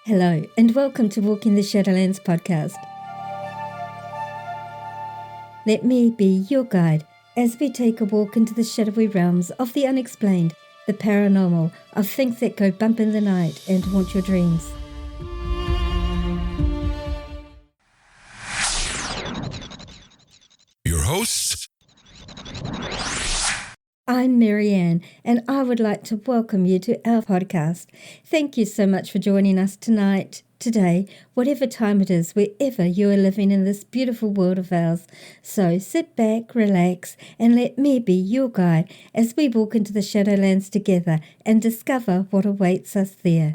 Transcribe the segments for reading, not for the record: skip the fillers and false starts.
Hello, and welcome to Walking the Shadowlands podcast. Let me be your guide as we take a walk into the shadowy realms of the unexplained, the paranormal, of things that go bump in the night and haunt your dreams. Your hosts, I'm Marianne, and I would like to welcome you to our podcast. Thank you so much for joining us tonight, today, whatever time it is, wherever you are living in this beautiful world of ours. So sit back, relax, and let me be your guide as we walk into the Shadowlands together and discover what awaits us there.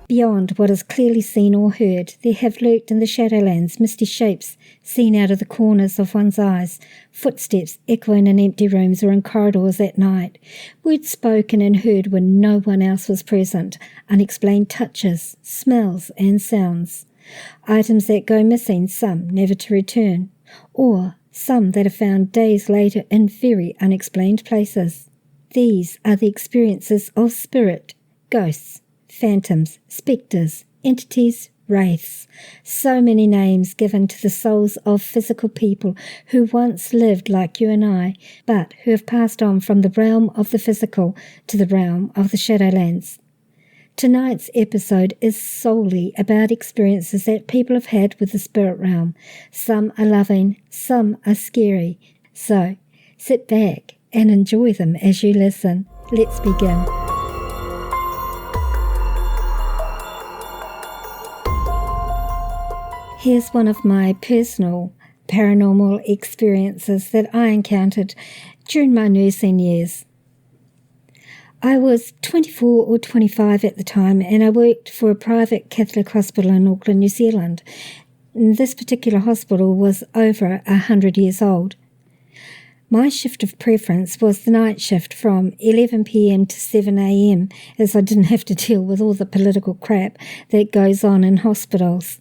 Beyond what is clearly seen or heard, there have lurked in the Shadowlands misty shapes seen out of the corners of one's eyes, footsteps echoing in empty rooms or in corridors at night, words spoken and heard when no one else was present, unexplained touches, smells and sounds, items that go missing, some never to return, or some that are found days later in very unexplained places. These are the experiences of spirit, ghosts, phantoms, specters, entities, wraiths, so many names given to the souls of physical people who once lived like you and I, but who have passed on from the realm of the physical to the realm of the Shadowlands. Tonight's episode is solely about experiences that people have had with the spirit realm. Some are loving, some are scary. So sit back and enjoy them as you listen. Let's begin. Here's one of my personal paranormal experiences that I encountered during my nursing years. I was 24 or 25 at the time, and I worked for a private Catholic hospital in Auckland, New Zealand. This particular hospital was over 100 years old. My shift of preference was the night shift from 11 p.m. to 7 a.m, as I didn't have to deal with all the political crap that goes on in hospitals,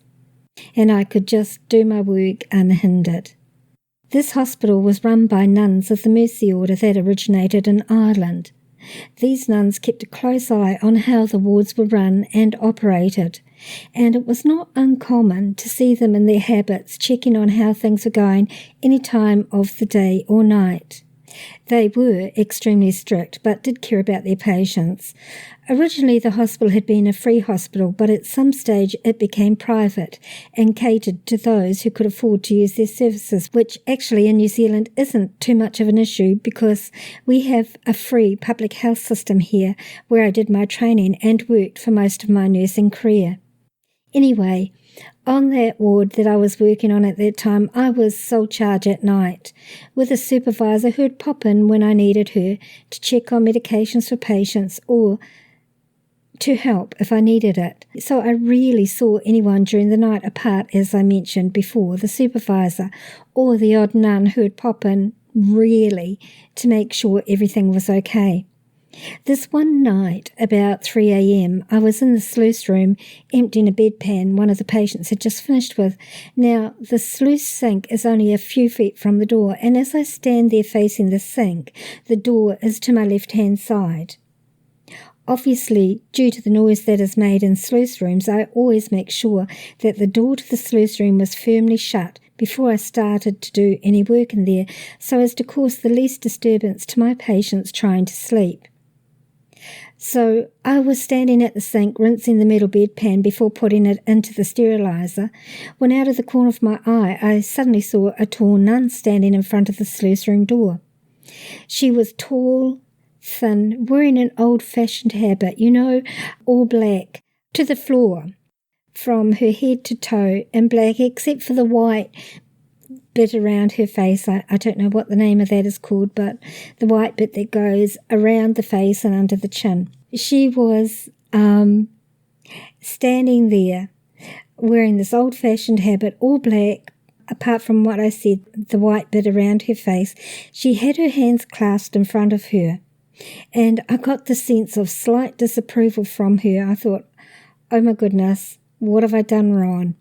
and I could just do my work unhindered. This hospital was run by nuns of the Mercy Order that originated in Ireland. These nuns kept a close eye on how the wards were run and operated, and it was not uncommon to see them in their habits checking on how things were going any time of the day or night. They were extremely strict, but did care about their patients. Originally, the hospital had been a free hospital, but at some stage it became private and catered to those who could afford to use their services, which actually in New Zealand isn't too much of an issue because we have a free public health system here where I did my training and worked for most of my nursing career. Anyway, on that ward that I was working on at that time, I was sole charge at night, with a supervisor who'd pop in when I needed her to check on medications for patients or to help if I needed it. So I rarely saw anyone during the night apart, as I mentioned before, the supervisor or the odd nun who'd pop in really to make sure everything was okay. This one night, about 3 a.m, I was in the sluice room emptying a bedpan one of the patients had just finished with. Now, the sluice sink is only a few feet from the door, and as I stand there facing the sink, the door is to my left-hand side. Obviously, due to the noise that is made in sluice rooms, I always make sure that the door to the sluice room was firmly shut before I started to do any work in there, so as to cause the least disturbance to my patients trying to sleep. So I was standing at the sink rinsing the metal bedpan before putting it into the sterilizer, when out of the corner of my eye I suddenly saw a tall nun standing in front of the sluice room door. She was tall, thin, wearing an old-fashioned habit, all black, to the floor, from her head to toe in black, except for the white bit around her face. I don't know what the name of that is called, but the white bit that goes around the face and under the chin. She was standing there wearing this old-fashioned habit, all black, apart from what I said, the white bit around her face. She had her hands clasped in front of her, And I got the sense of slight disapproval from her. I thought, oh my goodness, what have I done wrong?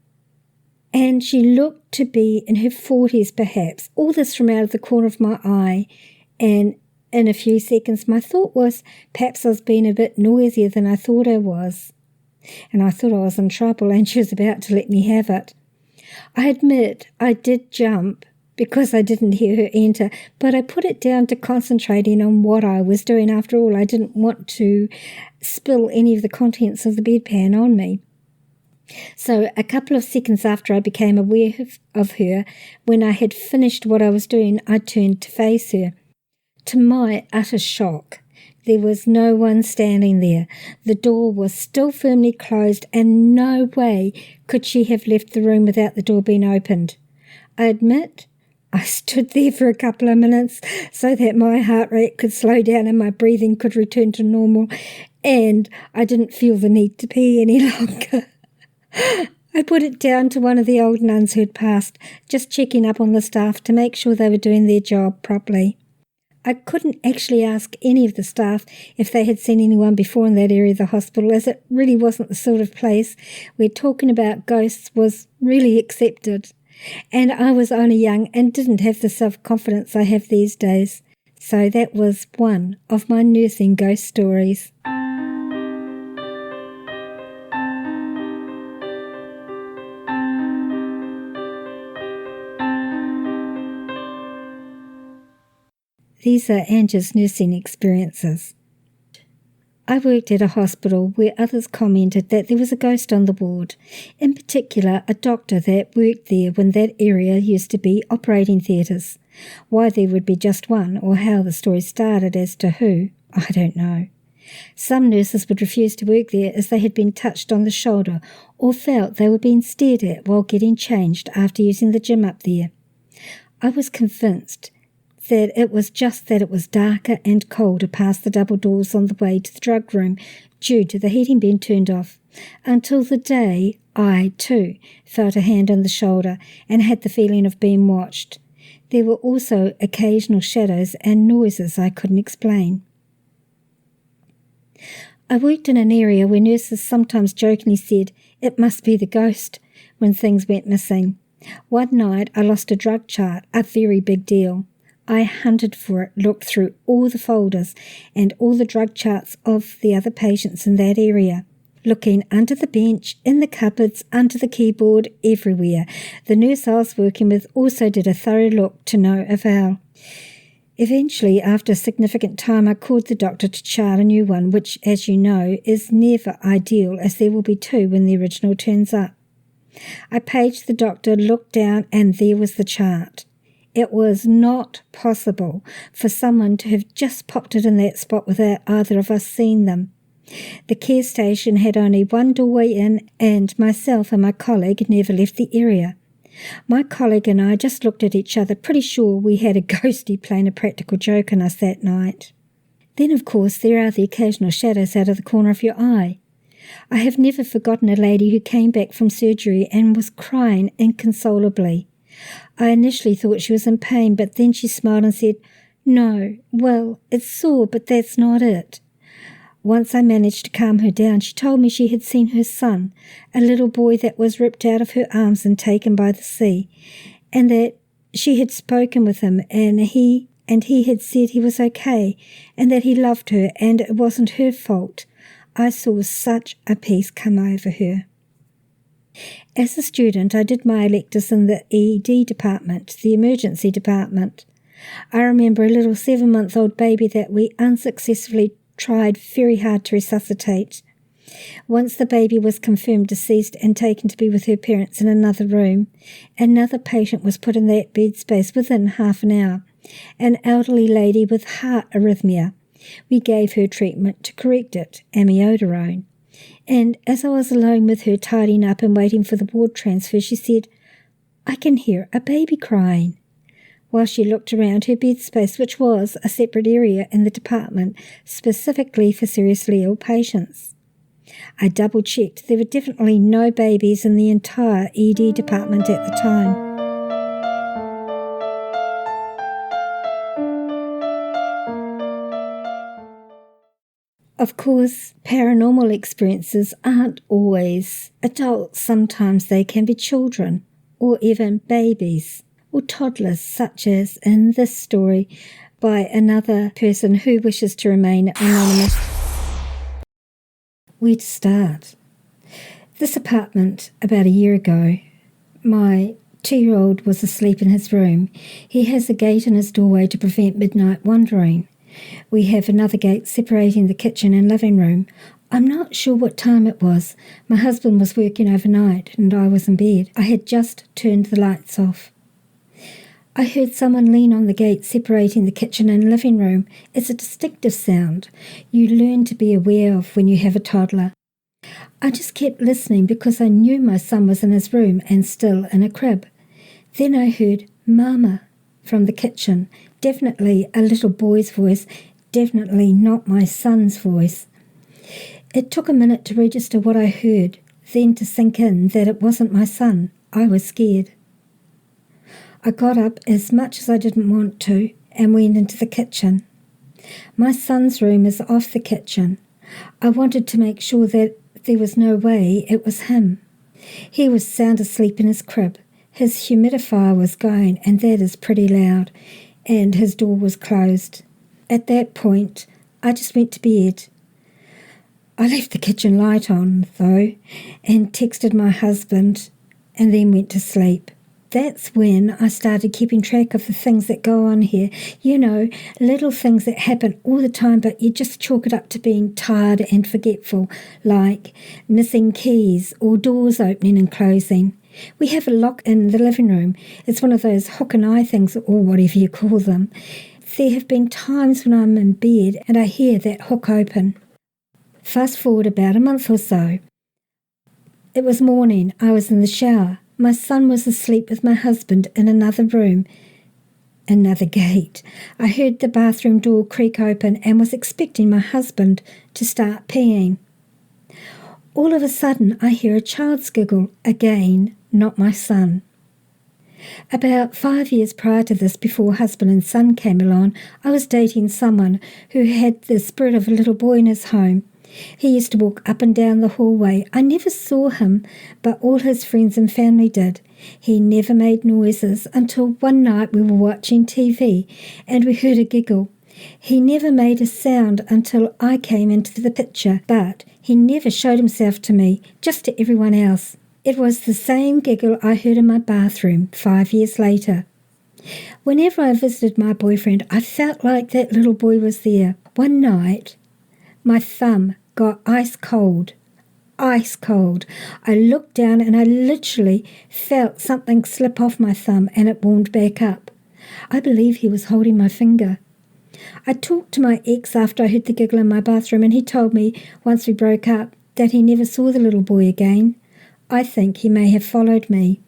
And she looked to be in her 40s perhaps, all this from out of the corner of my eye. And in a few seconds, my thought was perhaps I was being a bit noisier than I thought I was. And I thought I was in trouble, and she was about to let me have it. I admit I did jump because I didn't hear her enter, but I put it down to concentrating on what I was doing. After all, I didn't want to spill any of the contents of the bedpan on me. So a couple of seconds after I became aware of her, when I had finished what I was doing, I turned to face her. To my utter shock, there was no one standing there. The door was still firmly closed, and no way could she have left the room without the door being opened. I admit I stood there for a couple of minutes so that my heart rate could slow down and my breathing could return to normal, and I didn't feel the need to pee any longer. I put it down to one of the old nuns who had passed, just checking up on the staff to make sure they were doing their job properly. I couldn't actually ask any of the staff if they had seen anyone before in that area of the hospital, as it really wasn't the sort of place where talking about ghosts was really accepted. And I was only young and didn't have the self-confidence I have these days. So that was one of my nursing ghost stories. These are Angie's nursing experiences. I worked at a hospital where others commented that there was a ghost on the ward, in particular a doctor that worked there when that area used to be operating theatres. Why there would be just one, or how the story started as to who, I don't know. Some nurses would refuse to work there as they had been touched on the shoulder or felt they were being stared at while getting changed after using the gym up there. I was convinced that it was just that it was darker and colder past the double doors on the way to the drug room due to the heating being turned off, until the day I, too, felt a hand on the shoulder and had the feeling of being watched. There were also occasional shadows and noises I couldn't explain. I worked in an area where nurses sometimes jokingly said, "It must be the ghost," when things went missing. One night I lost a drug chart, a very big deal. I hunted for it, looked through all the folders and all the drug charts of the other patients in that area, looking under the bench, in the cupboards, under the keyboard, everywhere. The nurse I was working with also did a thorough look to no avail. Eventually, after a significant time, I called the doctor to chart a new one, which, as you know, is never ideal, as there will be two when the original turns up. I paged the doctor, looked down, and there was the chart. It was not possible for someone to have just popped it in that spot without either of us seeing them. The care station had only one doorway in, and myself and my colleague never left the area. My colleague and I just looked at each other, pretty sure we had a ghostie playing a practical joke on us that night. Then, of course, there are the occasional shadows out of the corner of your eye. I have never forgotten a lady who came back from surgery and was crying inconsolably. I initially thought she was in pain, but then she smiled and said, "No, well, it's sore, but that's not it." Once I managed to calm her down. She told me she had seen her son, a little boy that was ripped out of her arms and taken by the sea, and that she had spoken with him, and he had said he was okay, and that he loved her, and it wasn't her fault. I saw such a peace come over her. As a student, I did my electives in the ED department, the emergency department. I remember a little 7-month-old baby that we unsuccessfully tried very hard to resuscitate. Once the baby was confirmed deceased and taken to be with her parents in another room, another patient was put in that bed space within half an hour, an elderly lady with heart arrhythmia. We gave her treatment to correct it, amiodarone. And as I was alone with her tidying up and waiting for the ward transfer, she said, "I can hear a baby crying," while she looked around her bed space, which was a separate area in the department specifically for seriously ill patients. I double-checked. There were definitely no babies in the entire ED department at the time. Of course, paranormal experiences aren't always adults. Sometimes they can be children or even babies or toddlers, such as in this story by another person who wishes to remain anonymous. Where to start? This apartment, about a year ago, my 2-year-old was asleep in his room. He has a gate in his doorway to prevent midnight wandering. We have another gate separating the kitchen and living room. I'm not sure what time it was. My husband was working overnight and I was in bed. I had just turned the lights off. I heard someone lean on the gate separating the kitchen and living room. It's a distinctive sound you learn to be aware of when you have a toddler. I just kept listening because I knew my son was in his room and still in a crib. Then I heard "Mama" from the kitchen. Definitely a little boy's voice, definitely not my son's voice. It took a minute to register what I heard, then to sink in that it wasn't my son. I was scared. I got up as much as I didn't want to and went into the kitchen. My son's room is off the kitchen. I wanted to make sure that there was no way it was him. He was sound asleep in his crib. His humidifier was going, and that is pretty loud, and his door was closed. At that point, I just went to bed. I left the kitchen light on, though, and texted my husband, and then went to sleep. That's when I started keeping track of the things that go on here. You know, little things that happen all the time, but you just chalk it up to being tired and forgetful, like missing keys or doors opening and closing. We have a lock in the living room. It's one of those hook and eye things, or whatever you call them. There have been times when I'm in bed and I hear that hook open. Fast forward about a month or so. It was morning. I was in the shower. My son was asleep with my husband in another room. Another gate. I heard the bathroom door creak open and was expecting my husband to start peeing. All of a sudden, I hear a child's giggle. Again, not my son. About 5 years prior to this, before husband and son came along, I was dating someone who had the spirit of a little boy in his home. He used to walk up and down the hallway. I never saw him, but all his friends and family did. He never made noises until one night we were watching TV and we heard a giggle. He never made a sound until I came into the picture, but he never showed himself to me, just to everyone else. It was the same giggle I heard in my bathroom 5 years later. Whenever I visited my boyfriend, I felt like that little boy was there. One night, my thumb got ice cold. Ice cold. I looked down and I literally felt something slip off my thumb and it warmed back up. I believe he was holding my finger. I talked to my ex after I heard the giggle in my bathroom and he told me once we broke up that he never saw the little boy again. I think he may have followed me.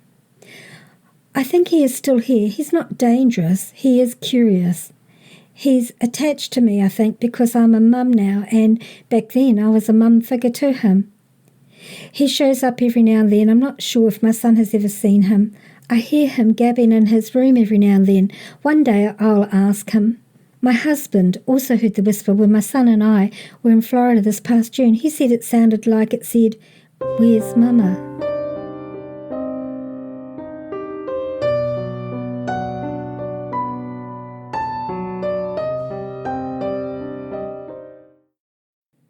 I think he is still here. He's not dangerous. He is curious. He's attached to me, I think, because I'm a mum now, and back then I was a mum figure to him. He shows up every now and then. I'm not sure if my son has ever seen him. I hear him gabbing in his room every now and then. One day I'll ask him. My husband also heard the whisper when my son and I were in Florida this past June. He said it sounded like it said, "Where's Mama?"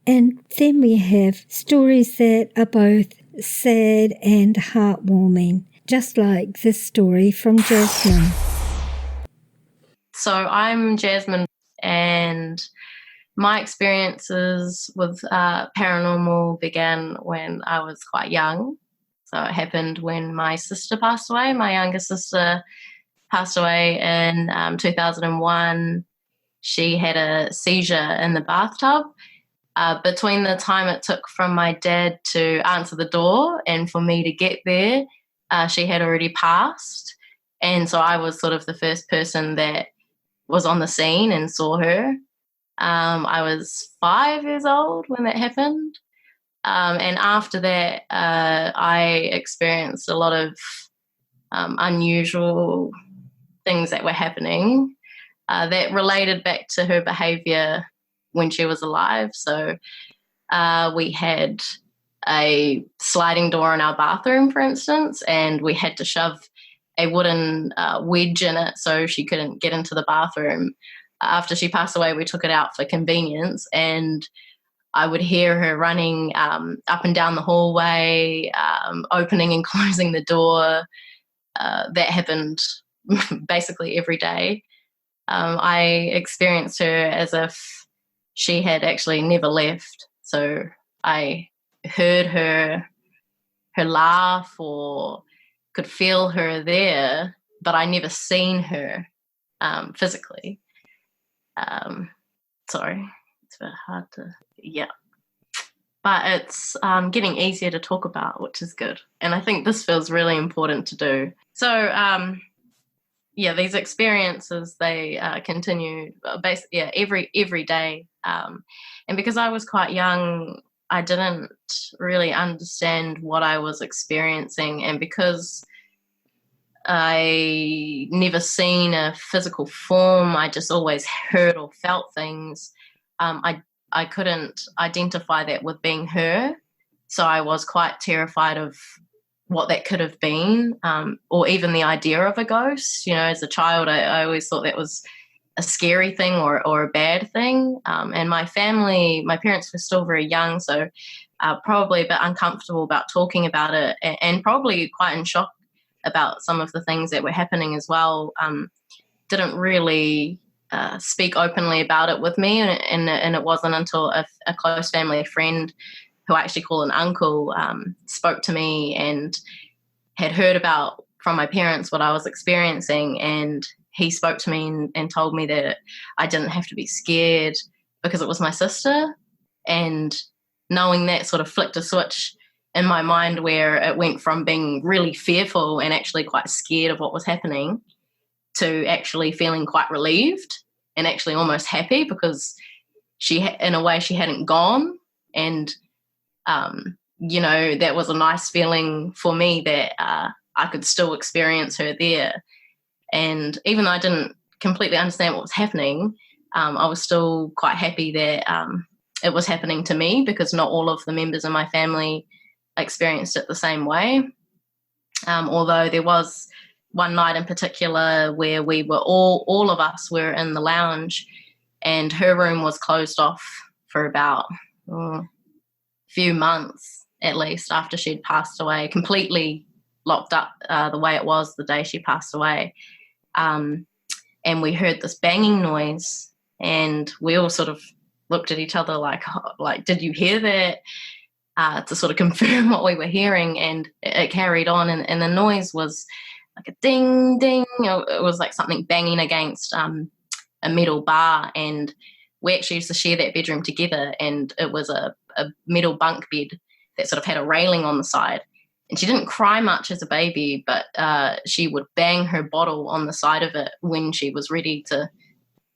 And then we have stories that are both sad and heartwarming, just like this story from Jasmine. So I'm Jasmine, and my experiences with paranormal began when I was quite young. So it happened when my sister passed away. My younger sister passed away in 2001. She had a seizure in the bathtub. Between the time it took from my dad to answer the door and for me to get there, she had already passed. And so I was sort of the first person that was on the scene and saw her. I was 5 years old when that happened. And after that, I experienced a lot of unusual things that were happening that related back to her behaviour when she was alive. So we had a sliding door in our bathroom, for instance, and we had to shove a wooden wedge in it so she couldn't get into the bathroom. After she passed away, we took it out for convenience, and I would hear her running up and down the hallway, opening and closing the door. That happened basically every day. I experienced her as if she had actually never left. So I heard her laugh or could feel her there, but I never seen her physically. Sorry, it's a bit hard to, yeah. But it's getting easier to talk about, which is good. And I think this feels really important to do. So, these experiences, they continue every day. And because I was quite young, I didn't really understand what I was experiencing. And because I never seen a physical form, I just always heard or felt things. I couldn't identify that with being her. So I was quite terrified of what that could have been, or even the idea of a ghost. You know, as a child, I always thought that was a scary thing or a bad thing. And my parents were still very young, so probably a bit uncomfortable about talking about it, and probably quite in shock about some of the things that were happening as well. Didn't really speak openly about it with me, and it wasn't until a close family friend, who I actually call an uncle, spoke to me and had heard about from my parents what I was experiencing, and he spoke to me and told me that I didn't have to be scared because it was my sister. And knowing that sort of flicked a switch in my mind where it went from being really fearful and actually quite scared of what was happening to actually feeling quite relieved and actually almost happy, because in a way she hadn't gone. And that was a nice feeling for me that I could still experience her there. And even though I didn't completely understand what was happening, I was still quite happy that it was happening to me, because not all of the members of my family experienced it the same way. Although there was one night in particular where we were all of us were in the lounge, and her room was closed off for about few months at least after she'd passed away, completely locked up the way it was the day she passed away. And we heard this banging noise, and we all sort of looked at each other like, did you hear that? To sort of confirm what we were hearing. And it carried on, and the noise was like a ding, ding. It was like something banging against a metal bar. And we actually used to share that bedroom together, and it was a metal bunk bed that sort of had a railing on the side. And she didn't cry much as a baby, but she would bang her bottle on the side of it when she was ready to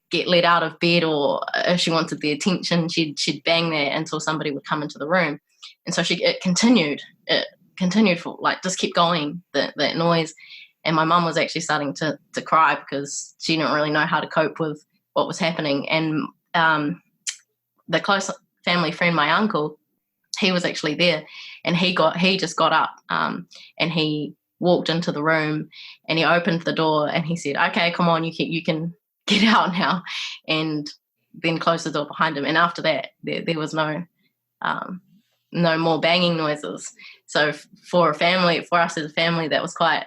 get let out of bed, or if she wanted the attention, she'd bang there until somebody would come into the room. And so it continued for just kept going, that noise. And my mum was actually starting to cry because she didn't really know how to cope with what was happening. And the close family friend, my uncle, he was actually there, and he just got up and he walked into the room, and he opened the door, and he said, "Okay, come on, you can get out now," and then closed the door behind him. And after that, there was no more banging noises. So for us as a family, that was quite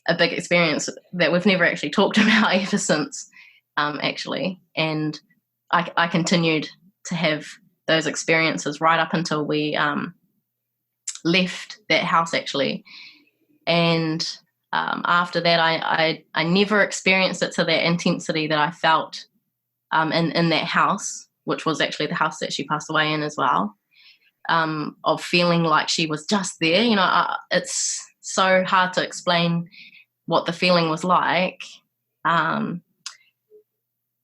a big experience that we've never actually talked about ever since, actually. And I continued to have those experiences right up until we left that house, actually. And after that, I never experienced it to that intensity that I felt in that house, which was actually the house that she passed away in as well, of feeling like she was just there. It's so hard to explain what the feeling was like.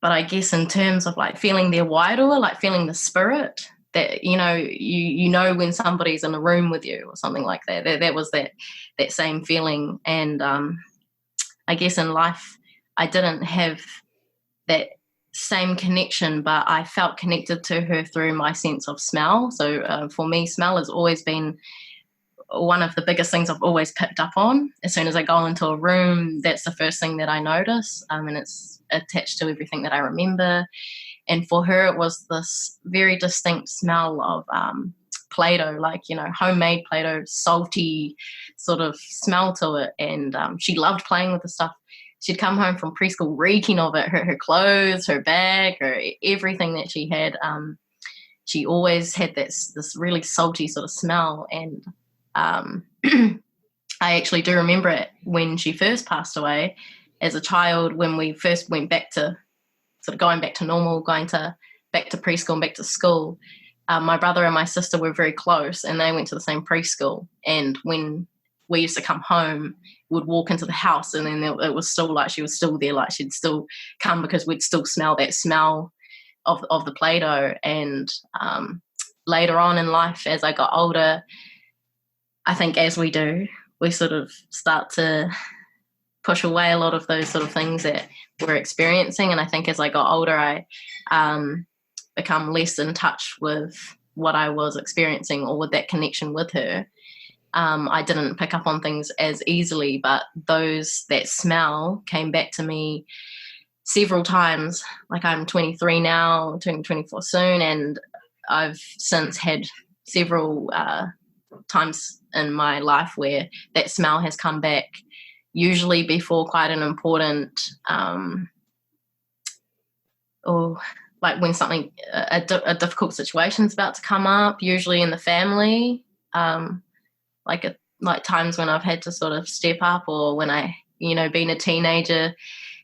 But I guess in terms of feeling their wairoa, feeling the spirit, that you know when somebody's in a room with you or something like that. That was that same feeling. And I guess in life I didn't have that same connection, but I felt connected to her through my sense of smell. So for me, smell has always been one of the biggest things I've always picked up on. As soon as I go into a room, that's the first thing that I notice, and it's attached to everything that I remember. And for her, it was this very distinct smell of Play-Doh, like, homemade Play-Doh, salty sort of smell to it. And she loved playing with the stuff. She'd come home from preschool reeking of it, her clothes, her bag, everything that she had. She always had this really salty sort of smell. And I actually do remember it when she first passed away as a child, when we first went back to sort of going back to normal, back to preschool and back to school. My brother and my sister were very close, and they went to the same preschool. And when we used to come home, we'd walk into the house, and then it was still like she was still there, like she'd still come, because we'd still smell that smell of the Play-Doh. And later on in life, as I got older, I think as we do, we sort of start to push away a lot of those sort of things that we're experiencing. And I think as I got older, I become less in touch with what I was experiencing or with that connection with her. I didn't pick up on things as easily, but that smell came back to me several times. Like, I'm 23 now, turning 24 soon, and I've since had several times in my life where that smell has come back, usually before quite an important or like when something a difficult situation is about to come up, usually in the family, like times when I've had to sort of step up, or when I, being a teenager,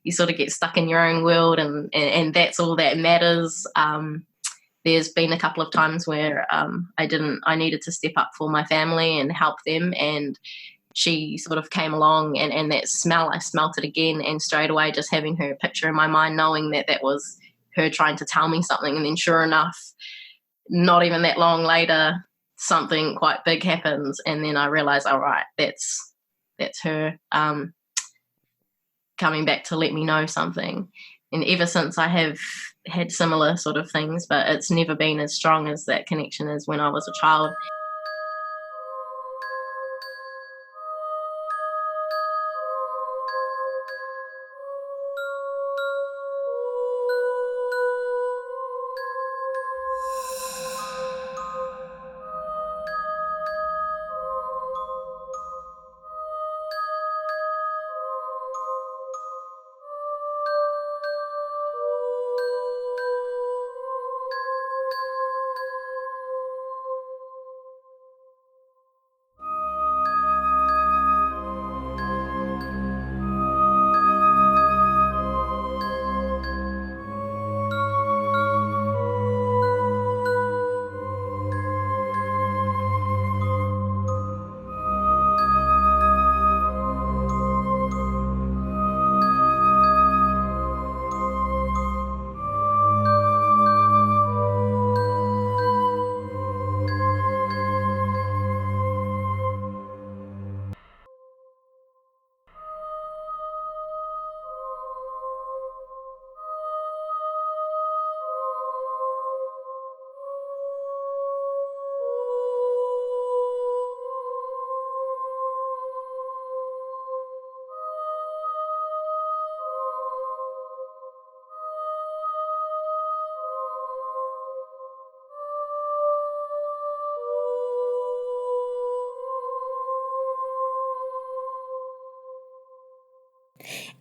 you sort of get stuck in your own world, and that's all that matters. There's been a couple of times where I needed to step up for my family and help them, and she sort of came along, and that smell, I smelt it again, and straight away just having her picture in my mind, knowing that was her trying to tell me something. And then sure enough, not even that long later, something quite big happens, and then I realize, all right, that's her coming back to let me know something. And ever since, I have had similar sort of things, but it's never been as strong as that connection as when I was a child.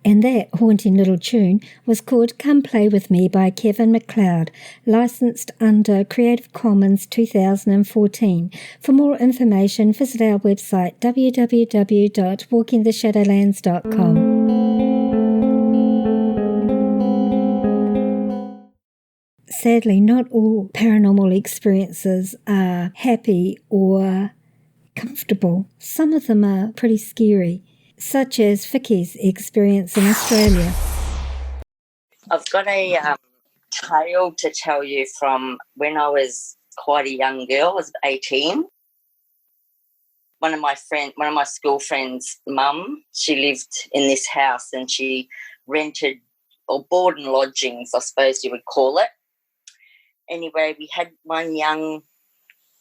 And that haunting little tune was called Come Play With Me by Kevin MacLeod, licensed under Creative Commons 2014. For more information, visit our website www.walkingtheshadowlands.com. Sadly, not all paranormal experiences are happy or comfortable. Some of them are pretty scary, such as Vicky's experience in Australia. I've got a tale to tell you from when I was quite a young girl. I was 18. One of my school friends' mum, she lived in this house, and she rented or board and lodgings, I suppose you would call it. Anyway, we had one young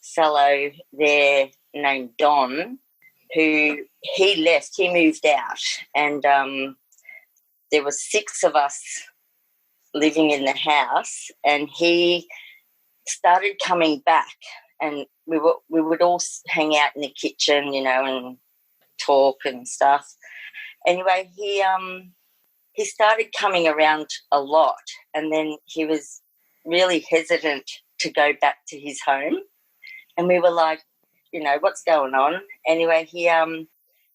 fellow there named Don, who he left, he moved out, and there were 6 of us living in the house, and he started coming back, and we would all hang out in the kitchen, and talk and stuff. Anyway, he started coming around a lot, and then he was really hesitant to go back to his home, and we were like, what's going on? Anyway, he and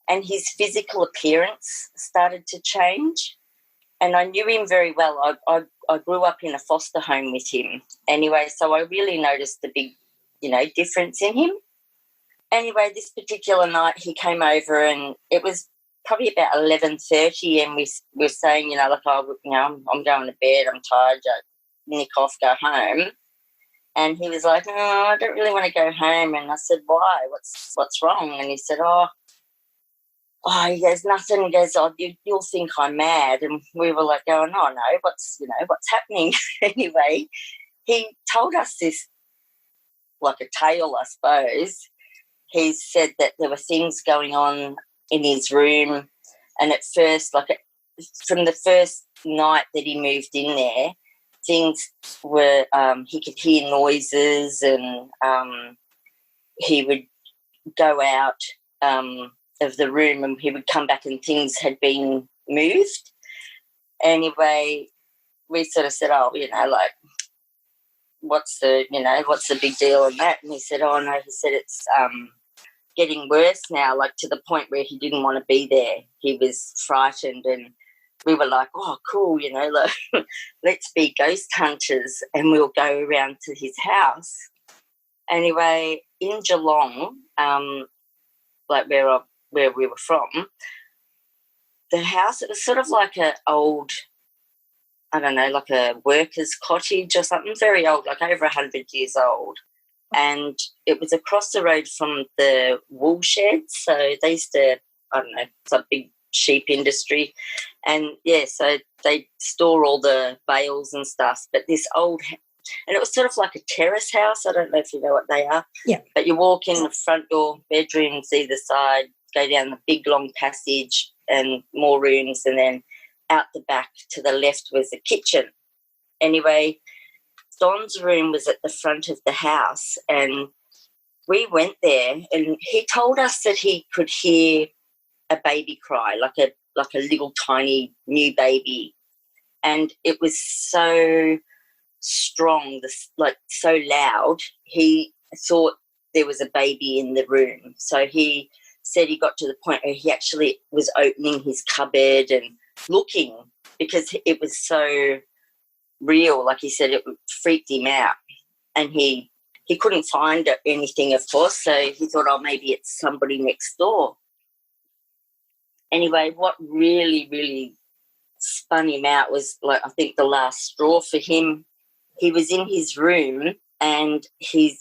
his physical appearance started to change, and I knew him very well. I grew up in a foster home with him. Anyway, so I really noticed the big, difference in him. Anyway, this particular night he came over, and it was probably about 11:30, and we were saying, I'm going to bed, I'm tired, nick off, go home. And he was like, "Oh, I don't really want to go home." And I said, "Why? What's wrong?" And he said, "Oh, he goes, nothing." He goes, "Oh, you'll think I'm mad." And we were like going, "Oh no, what's happening?" Anyway, he told us this like a tale, I suppose. He said that there were things going on in his room, and at first, from the first night that he moved in there, things were, he could hear noises, and he would go out of the room, and he would come back and things had been moved. Anyway, we sort of said, "Oh, what's the big deal on that?" And he said, "Oh no," he said, "it's getting worse now, to the point where he didn't want to be there. He was frightened." And we were like, "Oh, cool, let's be ghost hunters, and we'll go around to his house." Anyway, in Geelong, where we were from, the house, it was sort of like an old, I don't know, like a worker's cottage or something, very old, like over 100 years old. And it was across the road from the wool sheds. So they used to, I don't know, it's a big sheep industry. And, yeah, so they store all the bales and stuff. But this old, and it was sort of like a terrace house. I don't know if you know what they are. Yeah. But you walk in the front door, bedrooms either side, go down the big long passage and more rooms, and then out the back to the left was the kitchen. Anyway, Don's room was at the front of the house, and we went there, and he told us that he could hear a baby cry, like a little tiny new baby, and it was so strong, so loud. He thought there was a baby in the room, so he said he got to the point where he actually was opening his cupboard and looking, because it was so real. Like he said, it freaked him out, and he couldn't find anything, of course, so he thought, oh, maybe it's somebody next door. Anyway, what really, really spun him out was, I think the last straw for him. He was in his room, and he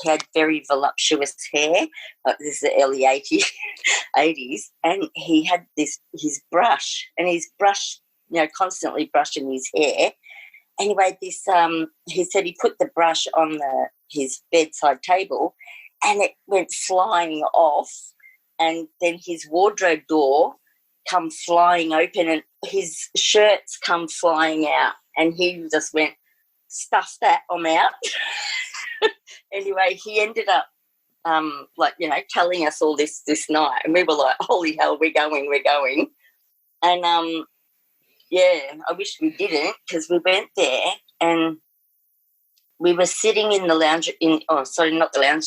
had very voluptuous hair, like this is the early 80s, and he had his brush, and his brush, constantly brushing his hair. Anyway, this he said he put the brush on his bedside table, and it went flying off, and then his wardrobe door come flying open, and his shirts come flying out, and he just went, "Stuff that, I'm out." Anyway, he ended up telling us all this night, and we were like, "Holy hell, we're going." And yeah, I wish we didn't, because we went there and we were sitting in the lounge,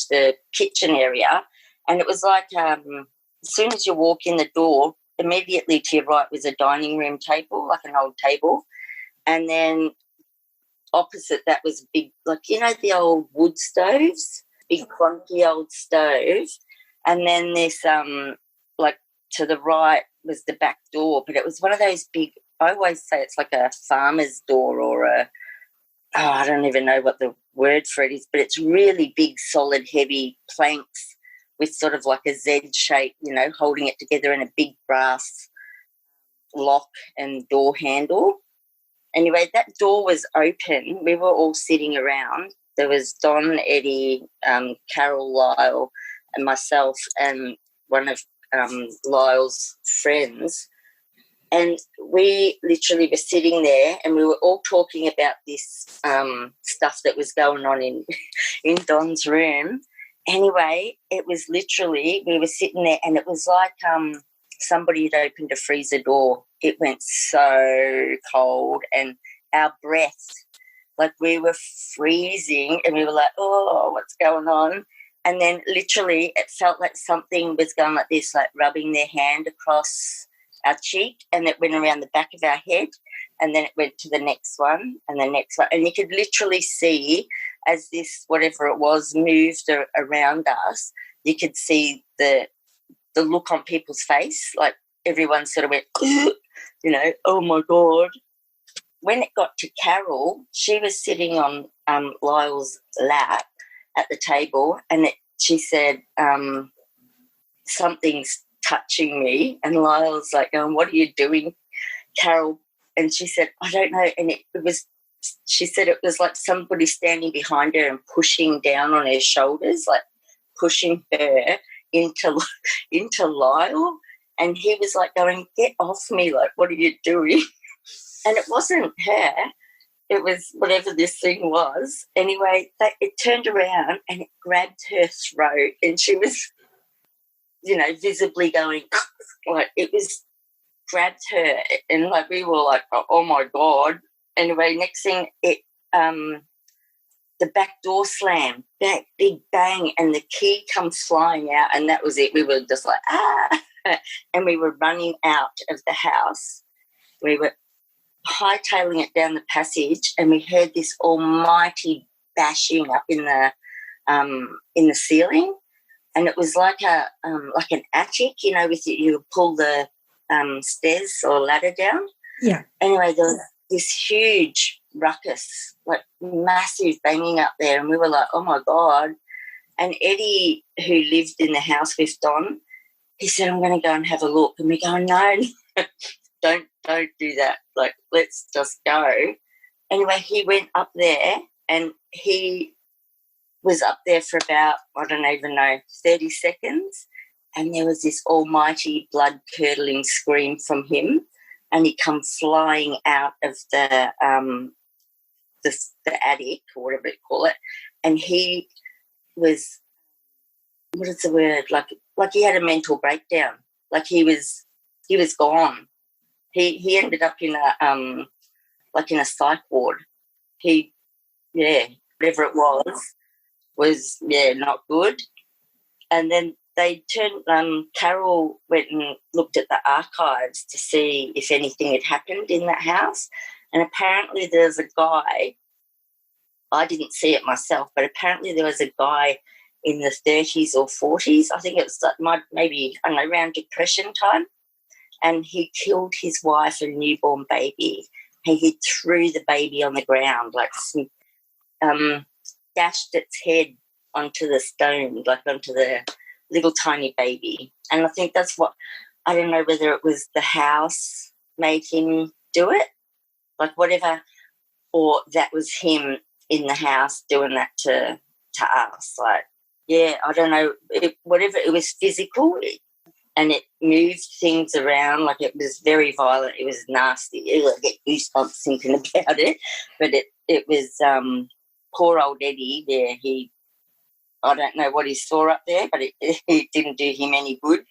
the kitchen area, and it was like as soon as you walk in the door, immediately to your right was a dining room table, like an old table, and then opposite that was big, the old wood stoves, big clunky old stove, and then this to the right was the back door, but it was one of those big, I always say it's like a farmer's door, or I don't even know what the word for it is, but it's really big, solid, heavy planks with sort of like a Z shape, holding it together, in a big brass lock and door handle. Anyway, that door was open. We were all sitting around. There was Don, Eddie, Carol, Lyle, and myself, and one of Lyle's friends. And we literally were sitting there and we were all talking about this stuff that was going on in Don's room. Anyway, it was literally, we were sitting there and it was like somebody had opened a freezer door. It went so cold and our breath, like we were freezing and we were like, oh, what's going on? And then literally it felt like something was going like this, like rubbing their hand across our cheek, and it went around the back of our head, and then it went to the next one and the next one. And you could literally see as this, whatever it was, moved around us, you could see the look on people's face, like everyone sort of went, you know, oh, my God. When it got to Carol, she was sitting on Lyle's lap at the table, and she said, something's touching me, and Lyle's like, what are you doing, Carol? And she said, I don't know. And she said it was like somebody standing behind her and pushing down on her shoulders, like pushing her into Lyle. And he was like going, get off me, like, what are you doing? And it wasn't her. It was whatever this thing was. Anyway, it turned around and it grabbed her throat, and she was, you know, visibly going, like, it was grabbed her, and like we were like, oh my God. Anyway, next thing, the back door slammed, that big bang, and the key comes flying out, and that was it. We were just like, and we were running out of the house. We were hightailing it down the passage, and we heard this almighty bashing up in the ceiling. And it was like an attic, you know, with you pull the stairs or ladder down. Yeah. Anyway, there was this huge ruckus, like massive banging up there, and we were like, oh my God. And Eddie, who lived in the house with Don, he said, I'm going to go and have a look. And we go, no, don't do that. Like, let's just go. Anyway, he went up there, and he was up there for about, I don't even know, 30 seconds, and there was this almighty blood-curdling scream from him, and he come flying out of the attic, or whatever you call it, and he was, what is the word, like he had a mental breakdown, like he was gone. He ended up in a psych ward. Whatever it was not good. And then they turned, Carol went and looked at the archives to see if anything had happened in that house. And apparently there's a guy, I didn't see it myself, but apparently there was a guy in the 30s or 40s, I think it was maybe, I don't know, around Depression time, and he killed his wife and newborn baby. He threw the baby on the ground, like dashed its head onto the stone, like onto the little tiny baby. And I think that's what, I don't know whether it was the house made him do it, like whatever, or that was him in the house doing that to us. Like, yeah, I don't know, whatever, it was physical, and it moved things around, like it was very violent. It was nasty. I get goosebumps thinking about it. But it was poor old Eddie there. I don't know what he saw up there, but it didn't do him any good.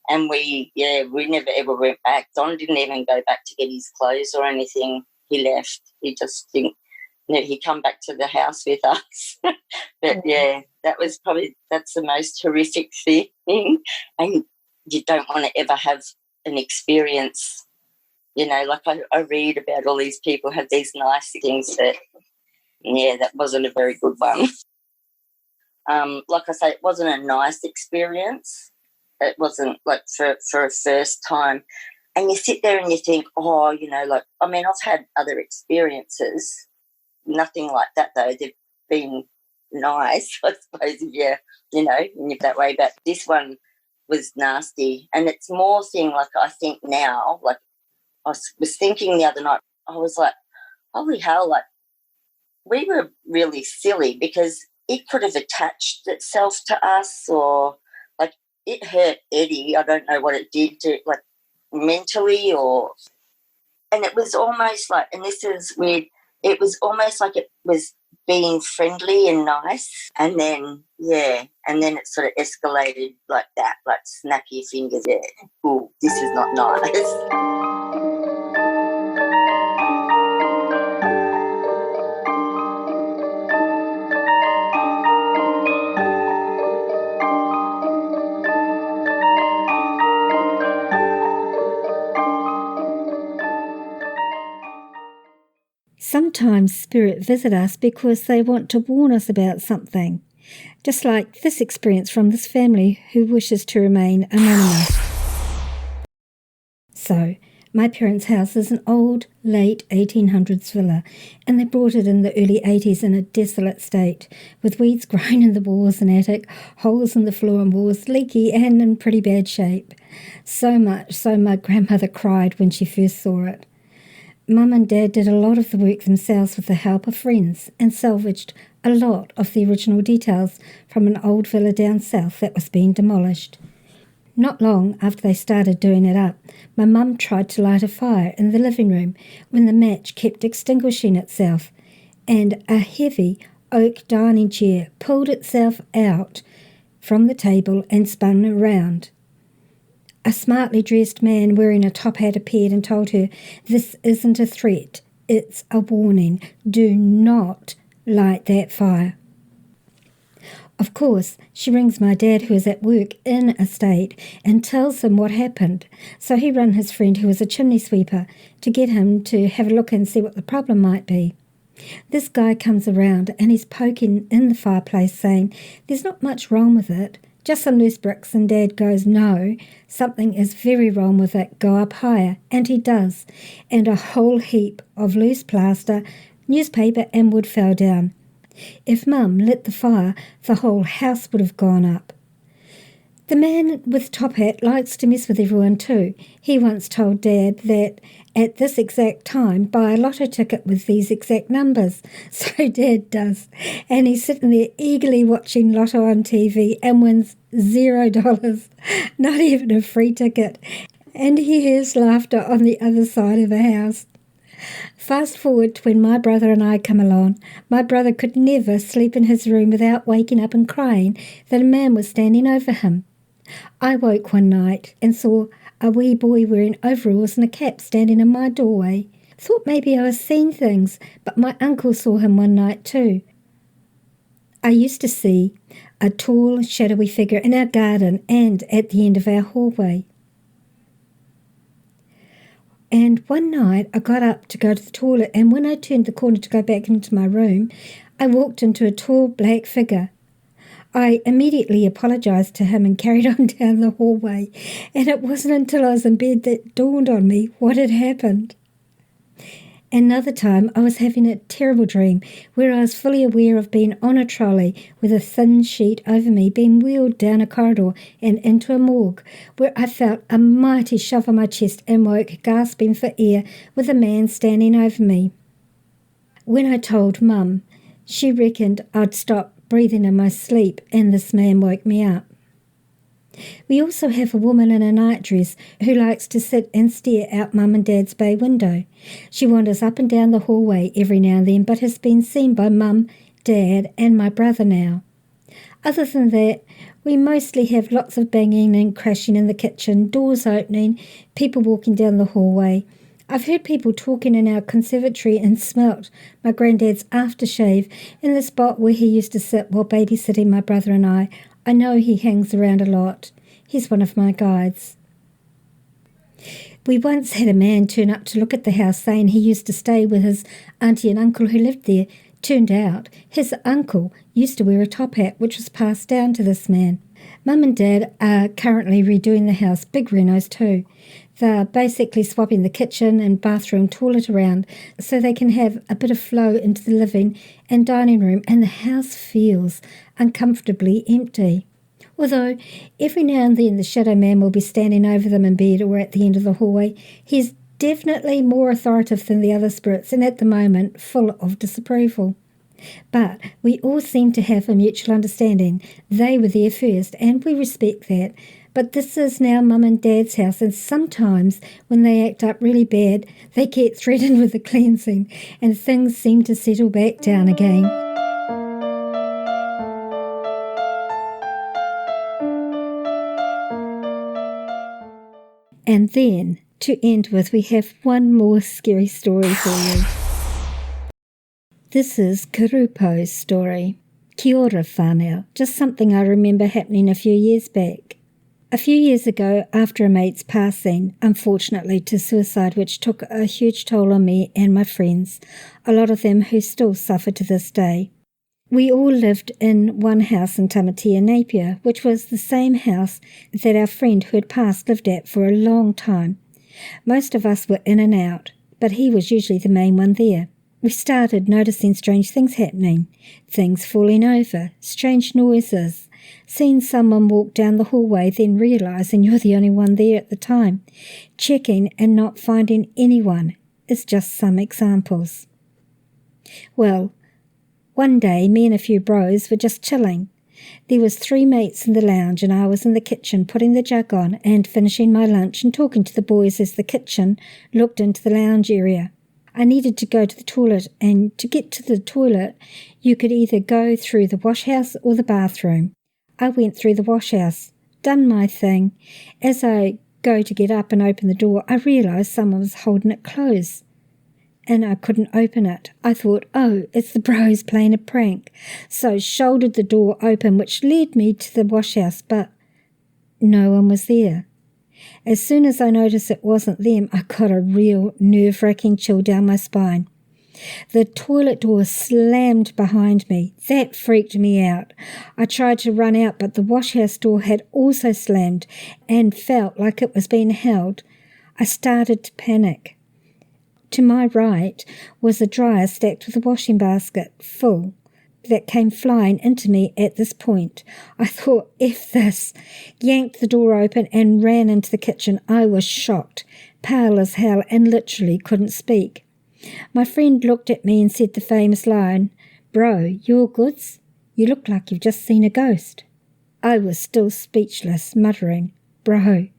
And we never ever went back. Don didn't even go back to get his clothes or anything. He left. He just didn't. He come back to the house with us. But yeah, that's the most horrific thing. And you don't want to ever have an experience, you know, like I read about all these people have these nice things, but yeah, that wasn't a very good one. Like I say, it wasn't a nice experience. It wasn't like for a first time. And you sit there and you think, oh, you know, like, I mean, I've had other experiences, nothing like that though. They've been nice, I suppose, if you know, in that way. But this one was nasty. And it's more thing, like I think now, like I was thinking the other night, I was like, holy hell, like, we were really silly because it could have attached itself to us, or like it hurt Eddie. I don't know what it did to, like, mentally, and it was almost like, and this is weird, it was almost like it was being friendly and nice, and then it sort of escalated like that, like snap your fingers, ooh, this is not nice. Sometimes spirit visit us because they want to warn us about something, just like this experience from this family who wishes to remain anonymous. So, my parents' house is an old, late 1800s villa, and they bought it in the early 80s in a desolate state, with weeds growing in the walls and attic, holes in the floor and walls, leaky and in pretty bad shape. So much so my grandmother cried when she first saw it. Mum and Dad did a lot of the work themselves with the help of friends and salvaged a lot of the original details from an old villa down south that was being demolished. Not long after they started doing it up, my mum tried to light a fire in the living room when the match kept extinguishing itself, and a heavy oak dining chair pulled itself out from the table and spun around. A smartly dressed man wearing a top hat appeared and told her, "This isn't a threat, it's a warning. Do not light that fire." Of course, she rings my dad, who is at work in a state, and tells him what happened. So he rang his friend, who was a chimney sweeper, to get him to have a look and see what the problem might be. This guy comes around and he's poking in the fireplace saying, "There's not much wrong with it, just some loose bricks," and Dad goes, "No, something is very wrong with it, go up higher," and he does, and a whole heap of loose plaster, newspaper and wood fell down. If Mum lit the fire, the whole house would have gone up. The man with top hat likes to mess with everyone too. He once told Dad that at this exact time, buy a lotto ticket with these exact numbers. So Dad does. And he's sitting there eagerly watching Lotto on TV and wins $0, not even a free ticket. And he hears laughter on the other side of the house. Fast forward to when my brother and I come along. My brother could never sleep in his room without waking up and crying that a man was standing over him. I woke one night and saw a wee boy wearing overalls and a cap standing in my doorway. Thought maybe I was seeing things, but my uncle saw him one night too. I used to see a tall, shadowy figure in our garden and at the end of our hallway. And one night I got up to go to the toilet, and when I turned the corner to go back into my room, I walked into a tall black figure. I immediately apologised to him and carried on down the hallway, and it wasn't until I was in bed that it dawned on me what had happened. Another time I was having a terrible dream where I was fully aware of being on a trolley with a thin sheet over me being wheeled down a corridor and into a morgue, where I felt a mighty shove on my chest and woke gasping for air with a man standing over me. When I told Mum, she reckoned I'd stopped breathing in my sleep and this man woke me up. We also have a woman in a nightdress who likes to sit and stare out Mum and Dad's bay window. She wanders up and down the hallway every now and then, but has been seen by Mum, Dad and my brother now. Other than that, we mostly have lots of banging and crashing in the kitchen, doors opening, people walking down the hallway. I've heard people talking in our conservatory and smelt my granddad's aftershave in the spot where he used to sit while babysitting my brother and I. I know he hangs around a lot. He's one of my guides. We once had a man turn up to look at the house saying he used to stay with his auntie and uncle who lived there. Turned out his uncle used to wear a top hat, which was passed down to this man. Mum and Dad are currently redoing the house, big renos too. They're basically swapping the kitchen and bathroom toilet around so they can have a bit of flow into the living and dining room, and the house feels uncomfortably empty. Although every now and then the shadow man will be standing over them in bed or at the end of the hallway, he's definitely more authoritative than the other spirits and at the moment full of disapproval. But we all seem to have a mutual understanding. They were there first and we respect that. But this is now Mum and Dad's house, and sometimes when they act up really bad, they get threatened with a cleansing and things seem to settle back down again. And then, to end with, we have one more scary story for you. This is Kurupo's story. Kia ora whānau, just something I remember happening a few years back. A few years ago, after a mate's passing, unfortunately to suicide, which took a huge toll on me and my friends, a lot of them who still suffer to this day. We all lived in one house in Tamatea, Napier, which was the same house that our friend who had passed lived at for a long time. Most of us were in and out, but he was usually the main one there. We started noticing strange things happening, things falling over, strange noises, seeing someone walk down the hallway, then realising you're the only one there at the time, checking and not finding anyone is just some examples. Well, one day me and a few bros were just chilling. There was 3 mates in the lounge and I was in the kitchen putting the jug on and finishing my lunch and talking to the boys as the kitchen looked into the lounge area. I needed to go to the toilet, and to get to the toilet, you could either go through the wash house or the bathroom. I went through the wash house, done my thing. As I go to get up and open the door, I realised someone was holding it closed, and I couldn't open it. I thought, oh, it's the bros playing a prank. So shouldered the door open, which led me to the wash house, but no one was there. As soon as I noticed it wasn't them, I got a real nerve-wracking chill down my spine. The toilet door slammed behind me. That freaked me out. I tried to run out, but the washhouse door had also slammed and felt like it was being held. I started to panic. To my right was a dryer stacked with a washing basket full that came flying into me at this point. I thought, F this, yanked the door open and ran into the kitchen. I was shocked, pale as hell, and literally couldn't speak. My friend looked at me and said the famous line, "Bro, you all goods? You look like you've just seen a ghost." I was still speechless, muttering, bro,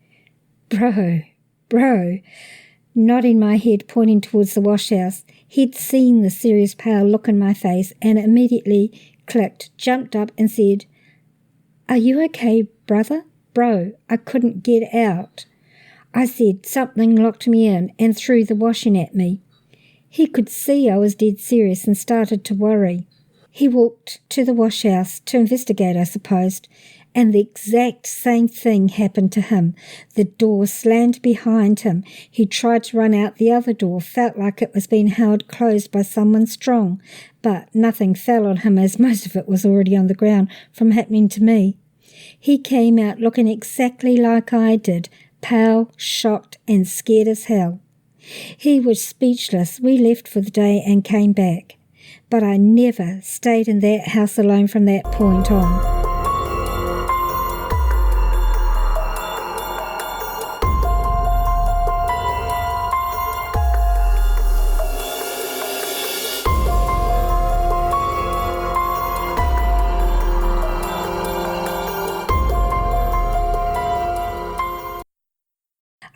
nodding my head, pointing towards the washhouse. He'd seen the serious pale look in my face and immediately clicked, jumped up and said, "Are you okay, brother?" "Bro, I couldn't get out." I said something locked me in and threw the washing at me. He could see I was dead serious and started to worry. He walked to the washhouse to investigate, I supposed, and the exact same thing happened to him. The door slammed behind him. He tried to run out the other door, felt like it was being held closed by someone strong, but nothing fell on him as most of it was already on the ground from happening to me. He came out looking exactly like I did, pale, shocked, and scared as hell. He was speechless. We left for the day and came back, but I never stayed in that house alone from that point on.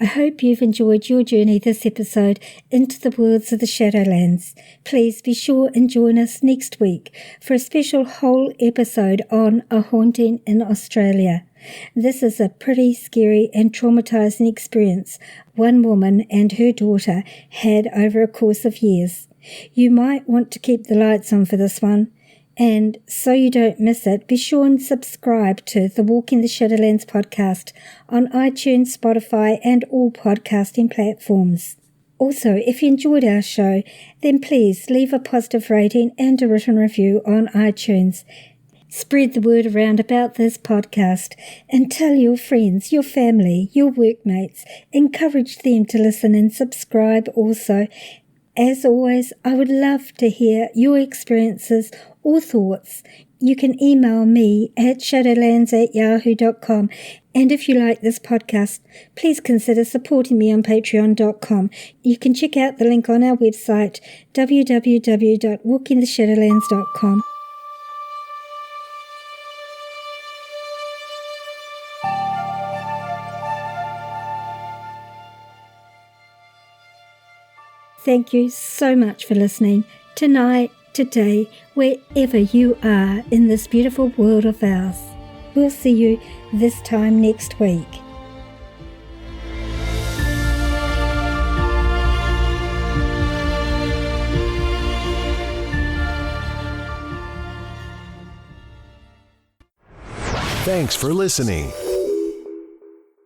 I hope you've enjoyed your journey this episode into the worlds of the Shadowlands. Please be sure and join us next week for a special whole episode on a haunting in Australia. This is a pretty scary and traumatising experience one woman and her daughter had over a course of years. You might want to keep the lights on for this one. And so you don't miss it, be sure and subscribe to the Walking the Shadowlands podcast on iTunes, Spotify, and all podcasting platforms. Also, if you enjoyed our show, then please leave a positive rating and a written review on iTunes. Spread the word around about this podcast and tell your friends, your family, your workmates. Encourage them to listen and subscribe also. As always, I would love to hear your experiences or thoughts. You can email me at shadowlands@yahoo.com. And if you like this podcast, please consider supporting me on patreon.com. You can check out the link on our website, www.walkingtheshadowlands.com. Thank you so much for listening tonight, today, wherever you are in this beautiful world of ours. We'll see you this time next week. Thanks for listening.